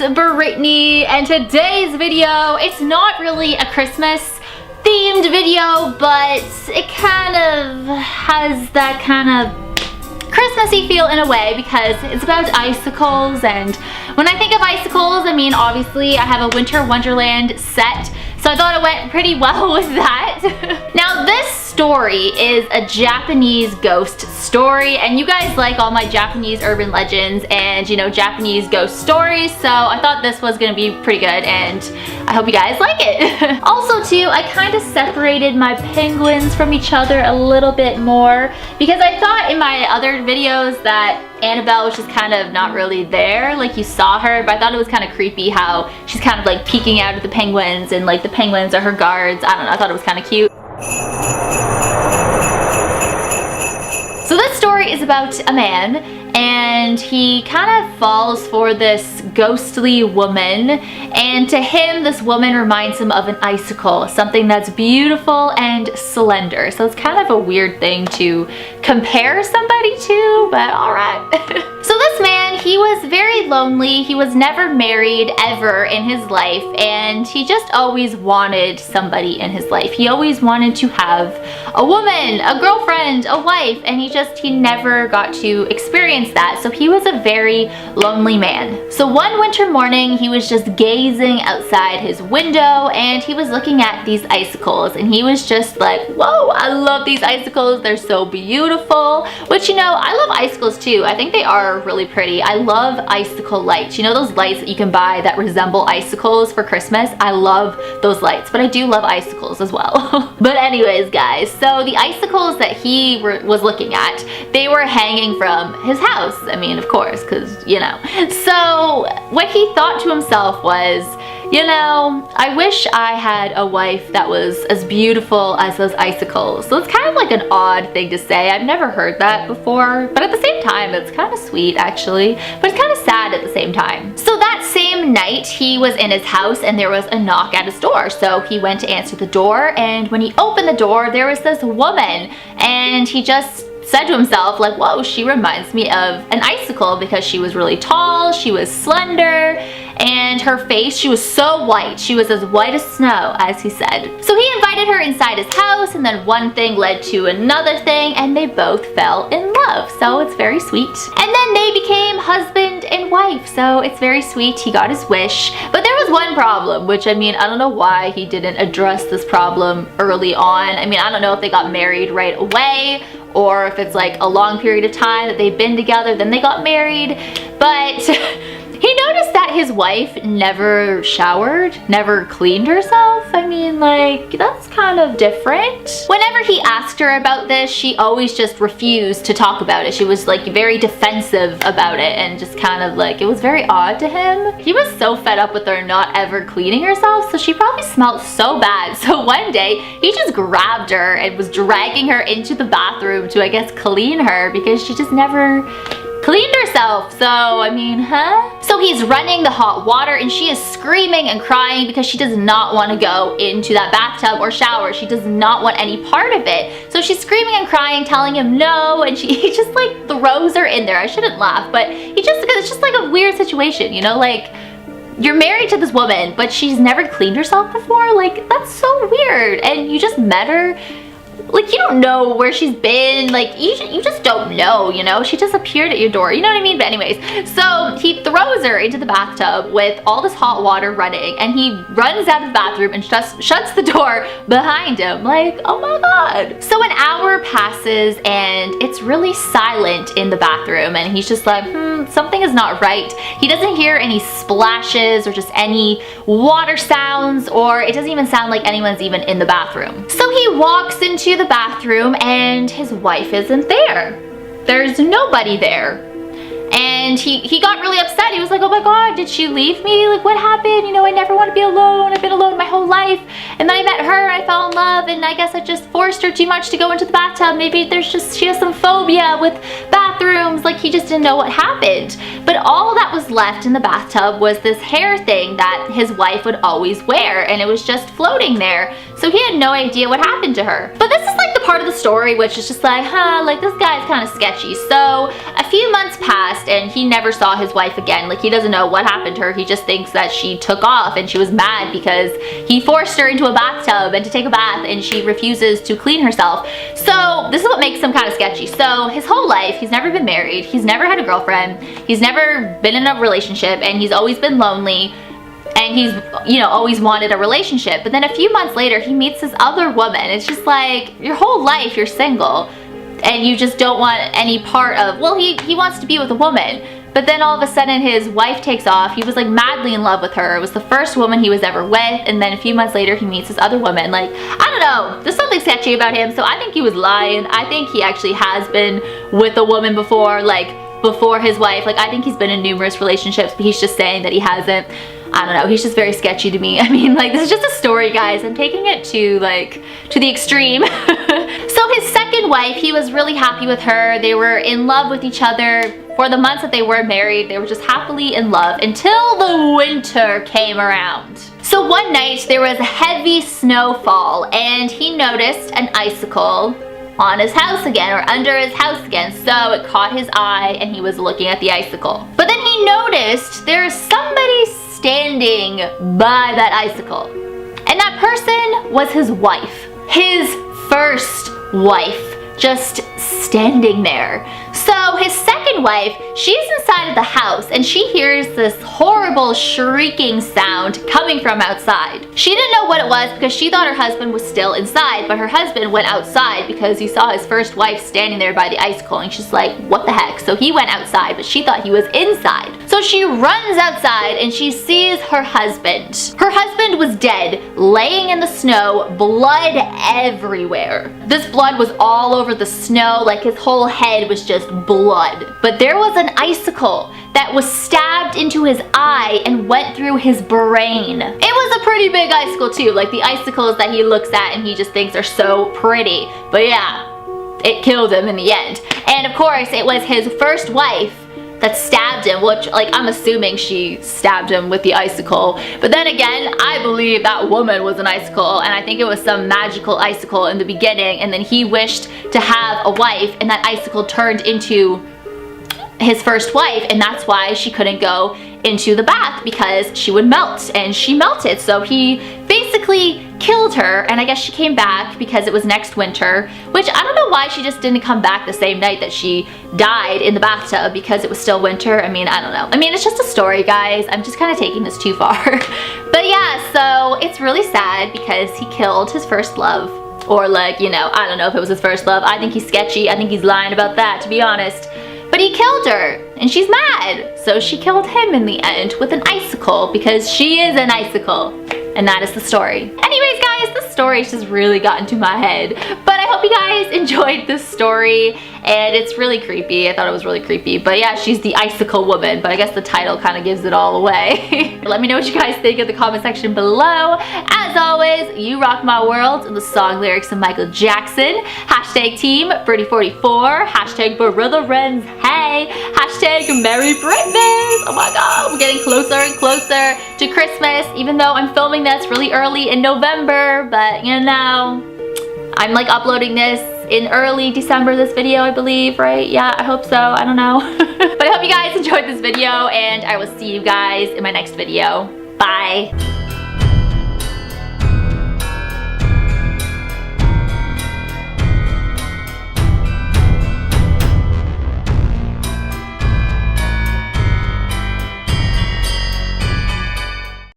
it's Brittany, and today's video, it's not really a Christmas themed video, but it kind of has that kind of Christmassy feel in a way because it's about icicles, and when I think of icicles, I mean obviously I have a Winter Wonderland set, so I thought it went pretty well with that. Now this story is a Japanese ghost story, and you guys like all my Japanese urban legends and, you know, Japanese ghost stories, so I thought this was gonna be pretty good, and I hope you guys like it. Also too, I kind of separated my penguins from each other a little bit more because I thought in my other videos that Annabelle was just kind of not really there, like you saw her, but I thought it was kind of creepy how she's kind of like peeking out at the penguins and like the penguins are her guards. I don't know, I thought it was kind of cute. So this story is about a man, and he kind of falls for this ghostly woman, and to him this woman reminds him of an icicle, something that's beautiful and slender. So it's kind of a weird thing to compare somebody to, but alright. So this man, he was very lonely. He was never married ever in his life, and he just always wanted somebody in his life. He always wanted to have a woman, a girlfriend, a wife, and he never got to experience that. So he was a very lonely man. So one winter morning, he was just gazing outside his window, and he was looking at these icicles, and he was just like, whoa, I love these icicles. They're so beautiful. Which, you know, I love icicles too. I think they are really pretty. I love icicle lights. You know those lights that you can buy that resemble icicles for Christmas? I love those lights, but I do love icicles as well. But anyways, guys, so the icicles that he was looking at, they were hanging from his house. I mean, of course, because, you know. So what he thought to himself was, you know, I wish I had a wife that was as beautiful as those icicles. So it's kind of like an odd thing to say. I've never heard that before, but at the same time, it's kind of sweet actually, but it's kind of sad at the same time. So that same night, he was in his house and there was a knock at his door. So he went to answer the door, and when he opened the door, there was this woman, and he just said to himself, like, whoa, she reminds me of an icicle because she was really tall, she was slender, and her face, she was so white. She was as white as snow, as he said. So he invited her inside his house, and then one thing led to another thing, and they both fell in love. So it's very sweet. And then they became husband and wife, so it's very sweet. He got his wish. But there was one problem, which, I mean, I don't know why he didn't address this problem early on. I mean, I don't know if they got married right away, or if it's like a long period of time that they've been together, then they got married, but he noticed that his wife never showered, never cleaned herself. I mean, like, that's kind of different. Whenever he asked her about this, she always just refused to talk about it. She was like very defensive about it, and just kind of like, it was very odd to him. He was so fed up with her not ever cleaning herself, so she probably smelled so bad. So one day, he just grabbed her and was dragging her into the bathroom to, I guess, clean her because she just never cleaned herself. So, I mean, huh? So he's running the hot water, and she is screaming and crying because she does not want to go into that bathtub or shower. She does not want any part of it. So she's screaming and crying, telling him no, and he just like throws her in there. I shouldn't laugh, but it's just like a weird situation, you know, like, you're married to this woman, but she's never cleaned herself before. Like, that's so weird. And you just met her. Like, you don't know where she's been, like, you just don't know, you know? She just appeared at your door, you know what I mean? But anyways, so he throws her into the bathtub with all this hot water running, and he runs out of the bathroom and shuts the door behind him, like, oh my god. So an hour passes, and it's really silent in the bathroom, and he's just like, something is not right. He doesn't hear any splashes or just any water sounds, or it doesn't even sound like anyone's even in the bathroom. So he walks into the bathroom, and his wife isn't there. There's nobody there. And he got really upset. He was like, oh my god, did she leave me? Like, what happened? You know, I never want to be alone. I've been alone my whole life. And then I met her, I fell in love, and I guess I just forced her too much to go into the bathtub. Maybe she has some phobia with bathrooms. Like, he just didn't know what happened. but all that was left in the bathtub was this hair thing that his wife would always wear, and it was just floating there. So he had no idea what happened to her. But this is like the part of the story which is just like, like this guy's kind of sketchy. So a few months passed and he never saw his wife again. Like, he doesn't know what happened to her. He just thinks that she took off and she was mad because he forced her into a bathtub and to take a bath and she refuses to clean herself. So this is what makes him kind of sketchy. So his whole life, he's never been married, he's never had a girlfriend, he's never been in a relationship, and he's always been lonely, and he's, you know, always wanted a relationship. But then a few months later, he meets this other woman. It's just like, your whole life you're single and you just don't want any part of, well, he wants to be with a woman. But then all of a sudden his wife takes off. He was like madly in love with her. It was the first woman he was ever with, and then a few months later he meets this other woman. Like, I don't know, there's something sketchy about him. So I think he was lying. I think he actually has been with a woman before, like before his wife. Like, I think he's been in numerous relationships, but he's just saying that he hasn't. I don't know, he's just very sketchy to me. I mean, like, this is just a story, guys. I'm taking it to the extreme. So his second wife, he was really happy with her. They were in love with each other. For the months that they were married, they were just happily in love until the winter came around. So one night there was a heavy snowfall and he noticed an icicle on his house again, or under his house again. So it caught his eye and he was looking at the icicle. But then he noticed there's somebody standing by that icicle. And that person was his wife. His first wife, just standing there. So his second wife, she's inside of the house and she hears this horrible shrieking sound coming from outside. She didn't know what it was because she thought her husband was still inside, but her husband went outside because he saw his first wife standing there by the icicle, and she's like, what the heck? So he went outside, but she thought he was inside. So she runs outside and she sees her husband. Her husband was dead, laying in the snow, blood everywhere. This blood was all over the snow, like his whole head was just blood. But there was an icicle that was stabbed into his eye and went through his brain. It was a pretty big icicle too, like the icicles that he looks at and he just thinks are so pretty. But yeah, it killed him in the end. And of course, it was his first wife that stabbed him, which, like, I'm assuming she stabbed him with the icicle. But then again, I believe that woman was an icicle, and I think it was some magical icicle in the beginning, and then he wished to have a wife, and that icicle turned into his first wife, and that's why she couldn't go into the bath, because she would melt, and she melted. So he basically killed her, and I guess she came back because it was next winter, which I don't know why she just didn't come back the same night that she died in the bathtub, because it was still winter. I mean, I don't know. I mean, it's just a story, guys. I'm just kind of taking this too far. But yeah, so it's really sad because he killed his first love. Or, like, you know, I don't know if it was his first love. I think he's sketchy. I think he's lying about that, to be honest. But he killed her, and she's mad. So she killed him in the end with an icicle, because she is an icicle. And that is the story. Anyways, guys, this story's just really got into my head. But I hope you guys enjoyed this story, and it's really creepy. I thought it was really creepy. But yeah, she's the icicle woman, but I guess the title kind of gives it all away. Let me know what you guys think in the comment section below. As always, you rock my world in the song lyrics of Michael Jackson. Hashtag Team Birdie44. Hashtag Brother Renz. Hey. Hashtag Merry Britmas. Oh my god, we're getting closer and closer to Christmas, even though I'm filming this really early in November, but you know, I'm like uploading this in early December, this video, I believe, right? Yeah, I hope so. I don't know. But I hope you guys enjoyed this video, and I will see you guys in my next video. Bye.